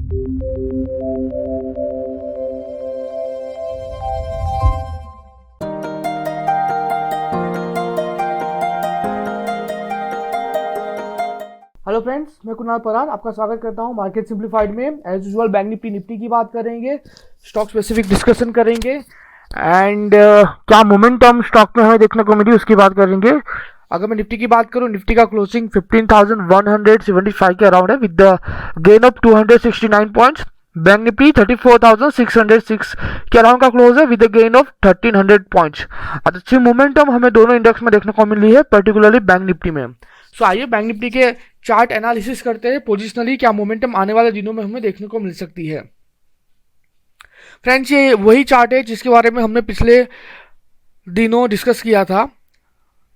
Hello friends, मैं कुणाल परार आपका स्वागत करता हूं मार्केट सिंप्लीफाइड में। एज यूजुअल बैंक निफ्टी की बात करेंगे, स्टॉक स्पेसिफिक डिस्कशन करेंगे एंड क्या मोमेंटम स्टॉक में हमें देखने को मिली उसकी बात करेंगे। अगर मैं निफ्टी की बात करूं, निफ्टी का क्लोजिंग 15,175 के अराउंड है with the gain of 269 points. Bank Nifty 34,606 के अराउंड का क्लोज है with the gain of 1300 points. अच्छी मोमेंटम हमें दोनों इंडेक्स में देखने को मिली है, पर्टिकुलरली बैंक निफ्टी में। सो आइए बैंक निफ्टी के चार्ट एनालिसिस करते हैं। पोजिशनली क्या मोमेंटम आने वाले दिनों में हमें देखने को मिल सकती है। फ्रेंड्स, ये वही चार्ट है जिसके बारे में हमने पिछले दिनों डिस्कस किया था।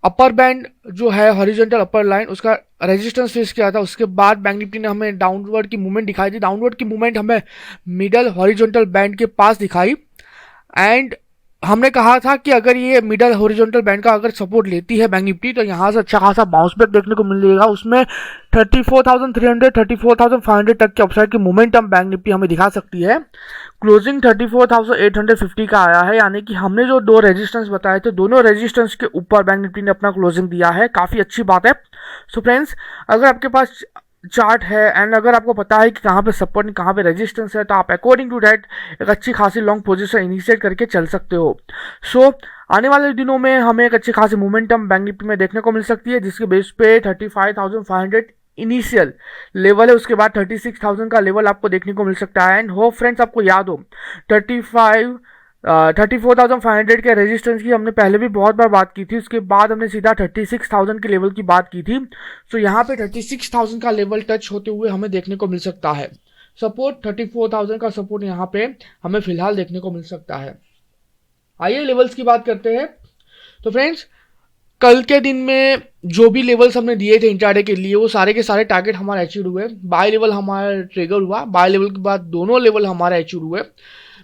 अपर बैंड जो है हॉरिजॉन्टल अपर लाइन, उसका रेजिस्टेंस फेस किया था। उसके बाद बैंक निफ्टी ने हमें डाउनवर्ड की मूवमेंट दिखाई थी। डाउनवर्ड की मूवमेंट हमें मिडल हॉरिजॉन्टल बैंड के पास दिखाई एंड हमने कहा था कि अगर ये मिडल हॉरिजॉन्टल बैंड का अगर सपोर्ट लेती है बैंक निफ्टी तो यहाँ से अच्छा खासा बाउंस बैक देखने को मिलेगा। उसमें 34,300 34,500 तक के अपसाइड की मोमेंटम बैंक निफ्टी हमें दिखा सकती है। क्लोजिंग 34,850 का आया है, यानी कि हमने जो दो रेजिस्टेंस बताए थे दोनों रेजिस्टेंस के ऊपर बैंक निफ्टी ने अपना क्लोजिंग दिया है। काफ़ी अच्छी बात है। सो फ्रेंड्स, अगर आपके पास चार्ट है एंड अगर आपको पता है कि कहाँ पे सपोर्ट कहाँ पे रेजिस्टेंस है तो आप अकॉर्डिंग टू दैट एक अच्छी खासी लॉन्ग पोजीशन इनिशिएट करके चल सकते हो। सो आने वाले दिनों में हमें एक अच्छी खासी मोमेंटम बैंक निफ्टी में देखने को मिल सकती है, जिसके बेस पे 35,500 इनिशियल लेवल है। उसके बाद 36,000 का लेवल आपको देखने को मिल सकता है। एंड हो फ्रेंड्स, आपको याद हो 34,500 के रेजिस्टेंस की हमने पहले भी बहुत बार बात की थी। उसके बाद हमने सीधा 36,000 के लेवल की बात की थी। सो यहाँ पे 36,000 का लेवल टच होते हुए हमें देखने को मिल सकता है। सपोर्ट 34,000 का सपोर्ट यहाँ पे हमें फिलहाल देखने को मिल सकता है। आइए लेवल्स की बात करते हैं। तो फ्रेंड्स, कल के दिन में जो भी लेवल्स हमने दिए थे इंट्राडे के लिए वो सारे के सारे टारगेट हमारे अचीव हुए। बाय लेवल हमारा ट्रिगर हुआ, बाय लेवल के बाद दोनों लेवल हमारे अचीव हुए।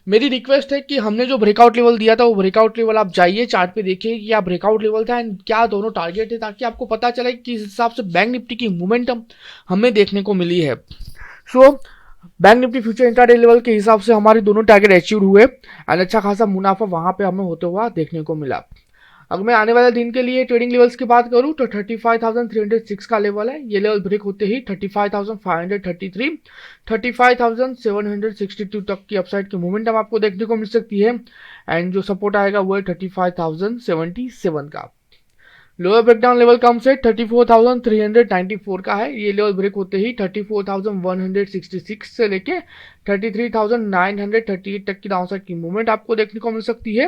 मेरी रिक्वेस्ट है कि हमने जो ब्रेकआउट लेवल दिया था वो ब्रेकआउट लेवल आप जाइए चार्ट पे देखिए कि क्या ब्रेकआउट लेवल था एंड क्या दोनों टारगेट है, ताकि आपको पता चले कि किस हिसाब से बैंक निफ्टी की मोमेंटम हमें देखने को मिली है। So bank Nifty future intraday level के हिसाब से हमारे दोनों टारगेट अचीव हुए एंड अच्छा खासा मुनाफा वहां पे हमें होते हुआ देखने को मिला। अगर मैं आने वाले दिन के लिए ट्रेडिंग लेवल्स की बात करूं तो 35,306 का लेवल है। ये लेवल ब्रेक होते ही 35,533 35,762 तक की अपसाइड की मोमेंटम आपको देखने को मिल सकती है एंड जो सपोर्ट आएगा वो है 35,077 का। लोअर ब्रेकडाउन लेवल कम से 34,394 का है। ये लेवल ब्रेक होते ही 34,166 से लेके 33,938 तक की डाउनसाइड की मूवमेंट आपको देखने को मिल सकती है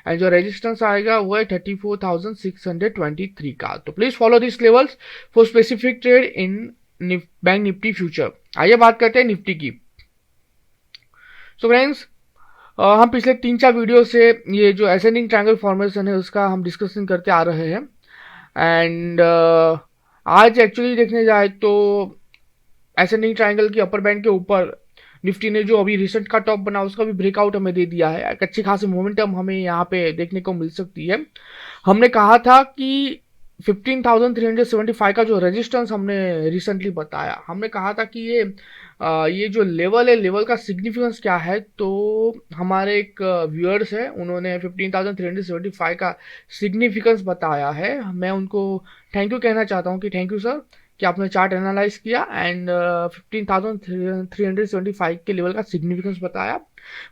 एंड जो रेजिस्टेंस आएगा वो है 34,623 का। तो please follow this levels for specific trade in bank Nifty future. आइए बात करते हैं निफ्टी की। सो फ्रेंड्स, हम पिछले 3-4 वीडियो से ये जो असेंडिंग ट्रायंगल फॉर्मेशन है उसका हम डिस्कशन करते आ रहे हैं एंड आज एक्चुअली देखने जाए तो असेंडिंग ट्रायंगल की अपर बैंड के ऊपर निफ्टी ने जो अभी रिसेंट का टॉप बना उसका भी ब्रेकआउट हमें दे दिया है। एक अच्छी खासी मोमेंटम हमें यहाँ पे देखने को मिल सकती है। हमने कहा था कि 15,375 का जो रेजिस्टेंस हमने रिसेंटली बताया, हमने कहा था कि ये जो लेवल है लेवल का सिग्निफिकेंस क्या है। तो हमारे एक व्यूअर्स है, उन्होंने 15,375 का सिग्निफिकेंस बताया है। मैं उनको थैंक यू कहना चाहता हूँ कि थैंक यू सर कि आपने चार्ट एनालाइज किया एंड 15,375 के लेवल का सिग्निफिकेंस बताया।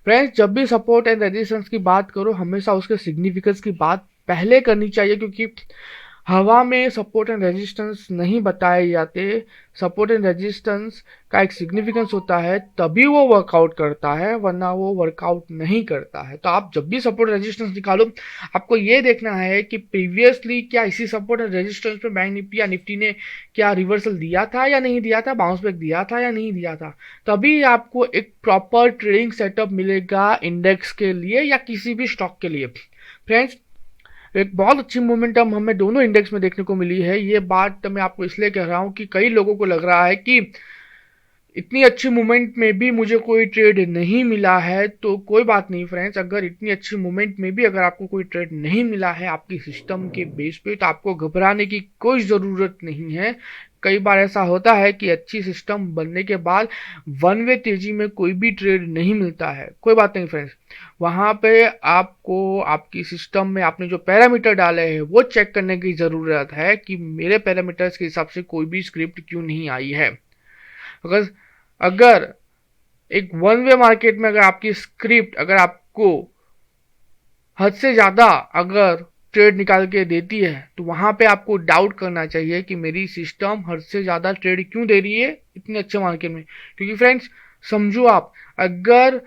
फ्रेंड्स, जब भी सपोर्ट एंड रेजिस्टेंस की बात करो हमेशा उसके सिग्निफिकेंस की बात पहले करनी चाहिए, क्योंकि हवा में सपोर्ट एंड रेजिस्टेंस नहीं बताए जाते। सपोर्ट एंड रेजिस्टेंस का एक सिग्निफिकेंस होता है तभी वो वर्कआउट करता है, वरना वो वर्कआउट नहीं करता है। तो आप जब भी सपोर्ट रेजिस्टेंस निकालो आपको ये देखना है कि प्रीवियसली क्या इसी सपोर्ट एंड रेजिस्टेंस पे बैंक निफ्टी या निफ्टी ने क्या रिवर्सल दिया था या नहीं दिया था, बाउंस बैक दिया था या नहीं दिया था। तभी आपको एक प्रॉपर ट्रेडिंग सेटअप मिलेगा इंडेक्स के लिए या किसी भी स्टॉक के लिए। फ्रेंड्स, एक बहुत अच्छी मोमेंटम हमें दोनों इंडेक्स में देखने को मिली है। ये बात मैं आपको इसलिए कह रहा हूँ कि कई लोगों को लग रहा है कि इतनी अच्छी मूवमेंट में भी मुझे कोई ट्रेड नहीं मिला है। तो कोई बात नहीं फ्रेंड्स, अगर इतनी अच्छी मूवमेंट में भी अगर आपको कोई ट्रेड नहीं मिला है आपकी सिस्टम के बेस पे तो आपको घबराने की कोई ज़रूरत नहीं है। कई बार ऐसा होता है कि अच्छी सिस्टम बनने के बाद वन वे तेजी में कोई भी ट्रेड नहीं मिलता है। कोई बात नहीं फ्रेंड्स, वहाँ पे आपको आपकी सिस्टम में आपने जो पैरामीटर डाले हैं वो चेक करने की ज़रूरत है कि मेरे पैरामीटर्स के हिसाब से कोई भी स्क्रिप्ट क्यों नहीं आई है। अगर अगर एक वन वे मार्केट में अगर आपकी स्क्रिप्ट अगर आपको हद से ज़्यादा अगर ट्रेड निकाल के देती है तो वहाँ पे आपको डाउट करना चाहिए कि मेरी सिस्टम हद से ज़्यादा ट्रेड क्यों दे रही है इतने अच्छे मार्केट में। क्योंकि फ्रेंड्स समझो आप, अगर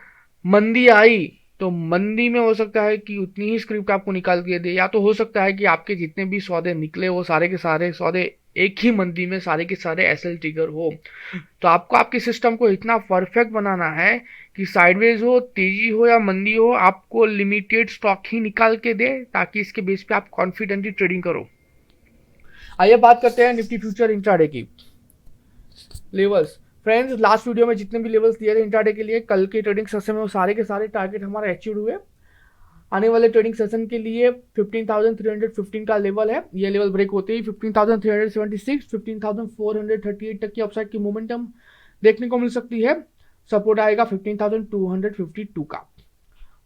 मंदी आई तो मंदी में हो सकता है कि उतनी ही स्क्रिप्ट आपको निकाल के दे, या तो हो सकता है कि आपके जितने भी सौदे निकले वो सारे के सारे सौदे एक ही मंदी में सारे के सारे एसएल ट्रिगर हो। तो आपको आपकी सिस्टम को इतना परफेक्ट बनाना है कि साइडवेज हो, तेजी हो या मंदी हो, आपको लिमिटेड स्टॉक ही निकाल के दे ताकि इसके बेस पे आप कॉन्फिडेंटली ट्रेडिंग करो। आइए बात करते हैं निफ्टी फ्यूचर इंट्राडे की लेवल्स। फ्रेंड्स लास्ट वीडियो में जितने भी लेवल्स दिए थे इंट्राडे के लिए कल के ट्रेडिंग सेशन में वो सारे के सारे टारगेट हमारे अचीव हुए। आने वाले ट्रेडिंग सेशन के लिए 15,315 का लेवल है, ये लेवल ब्रेक होते ही 15,376, 15,438 तक की अपसाइड की मोमेंटम देखने को मिल सकती है। सपोर्ट आएगा 15,252 का।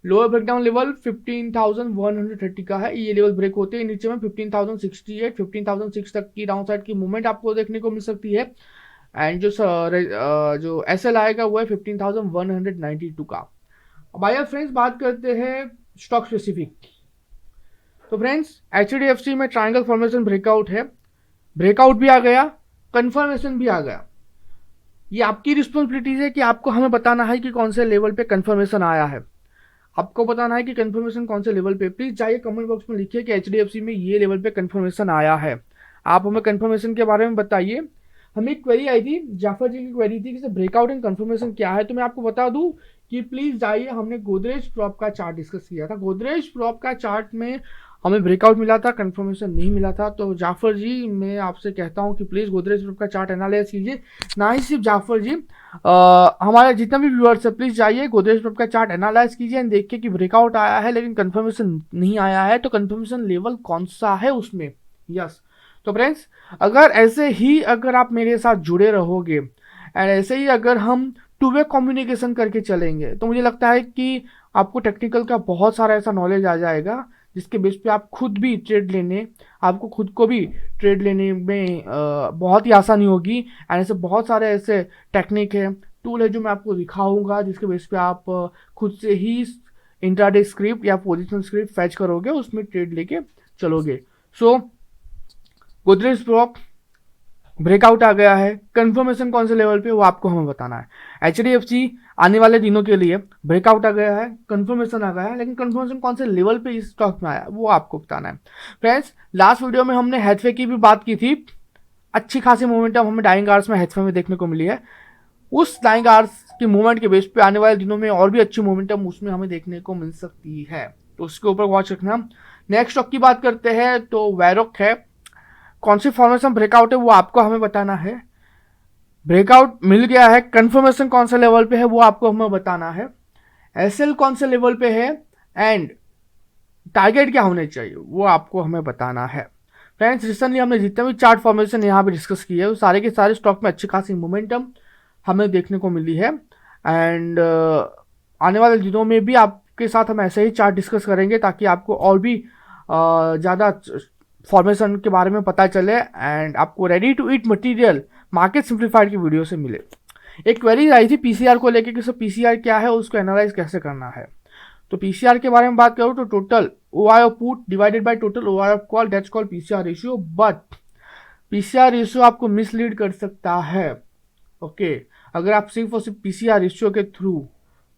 लोअर ब्रेकडाउन लेवल 15,130 का है, ये लेवल ब्रेक होते ही नीचे में 15,068, 15,006 तक की डाउन साइड की मूवमेंट आपको देखने को मिल सकती है। एंड जो एसएल आएगा वो है 15,192 का। अब आइए फ्रेंड्स बात करते हैं स्टॉक स्पेसिफिक। तो फ्रेंड्स एचडीएफसी में ट्रायंगल फॉर्मेशन ब्रेकआउट है, ब्रेकआउट भी आ गया, कंफर्मेशन भी आ गया। ये आपकी रिस्पॉन्सिबिलिटीज है कि आपको हमें बताना है कि कौन से लेवल पे कंफर्मेशन आया है। आपको बताना है कि कंफर्मेशन कौन से लेवल पे। प्लीज जाइए कमेंट बॉक्स में लिखिए कि एचडीएफसी में ये लेवल पे कंफर्मेशन आया है। आप हमें कंफर्मेशन के बारे में बताइए। हमें एक क्वेरी आई थी, जाफर जी की क्वेरी थी कि ब्रेकआउट एंड कंफर्मेशन क्या है। तो मैं आपको बता दूं कि प्लीज जाइए, हमने गोदरेज प्रॉप का चार्ट डिस्कस किया था। गोदरेज प्रॉप का चार्ट में हमें ब्रेकआउट मिला था, कंफर्मेशन नहीं मिला था। तो जाफर जी मैं आपसे कहता हूं कि प्लीज गोदरेज प्रॉप का चार्ट एनालाइज कीजिए। ना ही सिर्फ जाफर जी, हमारे जितने भी व्यूअर्स है प्लीज जाइए गोदरेज प्रॉप का चार्ट एनालाइज कीजिए एंड देखिए कि ब्रेकआउट आया है लेकिन कंफर्मेशन नहीं आया है तो कंफर्मेशन लेवल कौन सा है उसमें। यस तो फ्रेंड्स अगर ऐसे ही अगर आप मेरे साथ जुड़े रहोगे एंड ऐसे ही अगर हम टू वे कम्युनिकेशन करके चलेंगे तो मुझे लगता है कि आपको टेक्निकल का बहुत सारा ऐसा नॉलेज आ जाएगा जिसके बेस पे आप खुद भी ट्रेड लेने, आपको खुद को भी ट्रेड लेने में बहुत ही आसानी होगी। एंड ऐसे बहुत सारे ऐसे टेक्निक है, टूल है जो मैं आपको दिखाऊंगा जिसके बेस पे आप खुद से ही इंट्राडे स्क्रिप्ट या पोजिशनल स्क्रिप्ट फैच करोगे, उसमें ट्रेड लेके चलोगे। सो गोदरेज प्रॉप ब्रेकआउट आ गया है, कंफर्मेशन कौन से लेवल पे वो आपको हमें बताना है। एचडीएफसी आने वाले दिनों के लिए ब्रेकआउट आ गया है, कंफर्मेशन आ गया है, लेकिन कंफर्मेशन कौन से लेवल पे इस स्टॉक में आया वो आपको बताना है। फ्रेंड्स लास्ट वीडियो में हमने हैथवे की भी बात की थी, अच्छी खासी मोमेंटम हमें डाइंग आवर्स में हैथवे में देखने को मिली है। उस डाइंग आवर्स की मूवमेंट के बेस पे आने वाले दिनों में और भी अच्छी मोमेंटम उसमें हमें देखने को मिल सकती है, तो उसके ऊपर वॉच रखना। नेक्स्ट स्टॉक की बात करते हैं तो वैरोक है, कौन सी फॉर्मेशन ब्रेकआउट है वो आपको हमें बताना है। ब्रेकआउट मिल गया है, कंफर्मेशन कौन से लेवल पे है वो आपको हमें बताना है। एसएल कौन से लेवल पे है एंड टारगेट क्या होने चाहिए वो आपको हमें बताना है। फ्रेंड्स रिसेंटली हमने जितने भी चार्ट फॉर्मेशन यहाँ पे डिस्कस किए वो सारे के सारे स्टॉक में अच्छी खासी मोमेंटम हमें देखने को मिली है। एंड आने वाले दिनों में भी आपके साथ हम ऐसे ही चार्ट डिस्कस करेंगे ताकि आपको और भी ज़्यादा फॉर्मेशन के बारे में पता चले एंड आपको ready to eat material market simplified की वीडियो से मिले। एक क्वेरी आई थी पीसीआर को लेके कि सर पीसीआर क्या है, उसको एनालाइज कैसे करना है। तो पीसीआर के बारे में बात करूँ तो total OI of put divided by total OI of call, that's called PCR ratio. But PCR ratio आपको मिसलीड कर सकता है। ओके अगर आप सिर्फ और सिर्फ पीसीआर रेशियो के थ्रू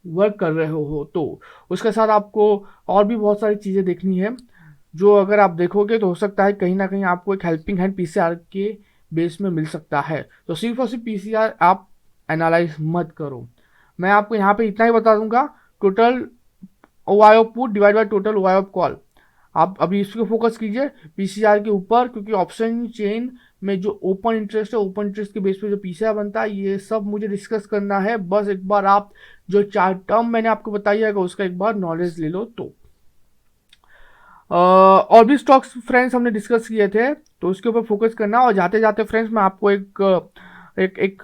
वर्क कर रहे हो तो उसके साथ आपको और भी बहुत सारी चीज़ें देखनी है जो अगर आप देखोगे तो हो सकता है कहीं ना कहीं आपको एक हेल्पिंग हैंड पीसीआर के बेस में मिल सकता है। तो सिर्फ और सिर्फ पीसीआर आप एनालाइज मत करो। मैं आपको यहाँ पे इतना ही बता दूंगा, total OI of put divide by total OI of call. आप अभी इसको फोकस कीजिए पीसीआर के ऊपर, क्योंकि ऑप्शन चेन में जो ओपन इंटरेस्ट है, ओपन इंटरेस्ट के बेस पे जो पीसीआर बनता है, ये सब मुझे डिस्कस करना है। बस एक बार आप जो चार टर्म मैंने आपको बताई है उसका एक बार नॉलेज ले लो। तो और भी स्टॉक्स फ्रेंड्स हमने डिस्कस किए थे, तो उसके ऊपर फोकस करना। और जाते जाते फ्रेंड्स मैं आपको एक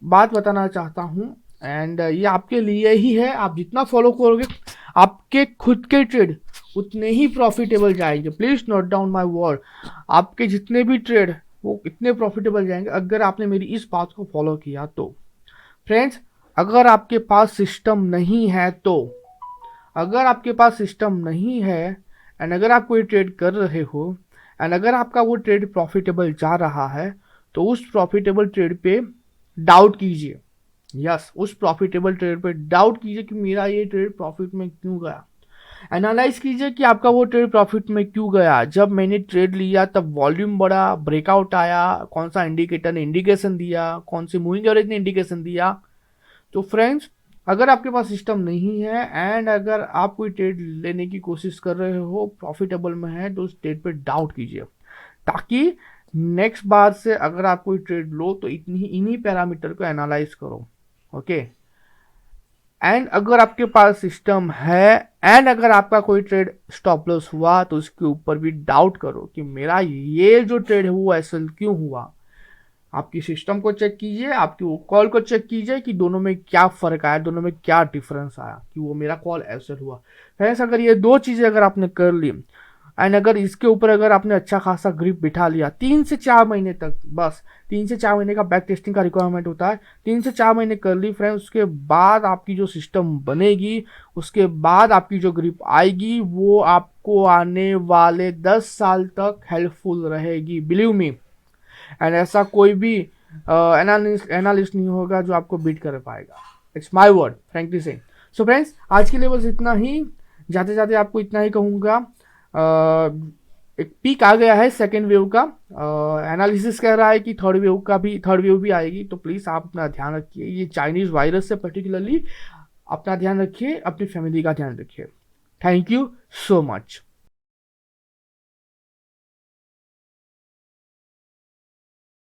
बात बताना चाहता हूँ, एंड ये आपके लिए ही है। आप जितना फॉलो करोगे आपके खुद के ट्रेड उतने ही प्रॉफिटेबल जाएंगे। Please note down my word, आपके जितने भी ट्रेड वो इतने प्रॉफिटेबल जाएंगे अगर आपने मेरी इस बात को फॉलो किया तो। फ्रेंड्स, अगर आपके पास सिस्टम नहीं है तो, अगर आपके पास सिस्टम नहीं है एंड अगर आप कोई ट्रेड कर रहे हो एंड अगर आपका वो ट्रेड प्रॉफिटेबल जा रहा है, तो उस प्रॉफिटेबल ट्रेड पे डाउट कीजिए। यस, उस प्रॉफिटेबल ट्रेड पे डाउट कीजिए कि मेरा ये ट्रेड प्रॉफिट में क्यों गया। एनालाइज कीजिए कि आपका वो ट्रेड प्रॉफिट में क्यों गया। जब मैंने ट्रेड लिया तब वॉल्यूम बढ़ा, ब्रेकआउट आया, कौन सा इंडिकेटर ने इंडिकेशन दिया, कौन सी मूविंग एवरेज ने इंडिकेशन दिया। तो फ्रेंड्स, अगर आपके पास सिस्टम नहीं है एंड अगर आप कोई ट्रेड लेने की कोशिश कर रहे हो प्रॉफिटेबल में है, तो उस ट्रेड पे डाउट कीजिए, ताकि नेक्स्ट बार से अगर आप कोई ट्रेड लो तो इन्हीं पैरामीटर को एनालाइज करो। ओके, एंड अगर आपके पास सिस्टम है एंड अगर आपका कोई ट्रेड स्टॉप लॉस हुआ तो उसके ऊपर भी डाउट करो कि मेरा ये जो ट्रेड है वो ऐसा क्यों हुआ। आपकी सिस्टम को चेक कीजिए, आपकी वो कॉल को चेक कीजिए कि दोनों में क्या फर्क आया, दोनों में क्या डिफरेंस आया कि वो मेरा कॉल ऐसे हुआ। फ्रेंड्स, अगर ये दो चीज़ें अगर आपने कर ली एंड अगर इसके ऊपर अगर आपने अच्छा खासा ग्रिप बिठा लिया 3 से 4 महीने तक, बस 3 से 4 महीने का बैक टेस्टिंग का रिक्वायरमेंट होता है, 3 से 4 महीने कर ली फ्रेंड्स, उसके बाद आपकी जो सिस्टम बनेगी, उसके बाद आपकी जो ग्रिप आएगी वो आपको आने वाले 10 साल तक हेल्पफुल रहेगी, बिलीव मी। एंड ऐसा कोई भी एनालिस्ट नहीं होगा जो आपको बीट कर पाएगा। इट्स माई वर्ड, फ्रेंकली से। सो फ्रेंड्स, आज के लिए बस इतना ही। जाते जाते आपको इतना ही कहूँगा, एक पीक आ गया है सेकेंड वेव का, एनालिसिस कह रहा है कि थर्ड वेव भी आएगी, तो प्लीज़ आप अपना ध्यान रखिए। ये चाइनीज़ वायरस से पर्टिकुलरली अपना ध्यान रखिए, अपनी फैमिली का ध्यान रखिए। Thank you so much.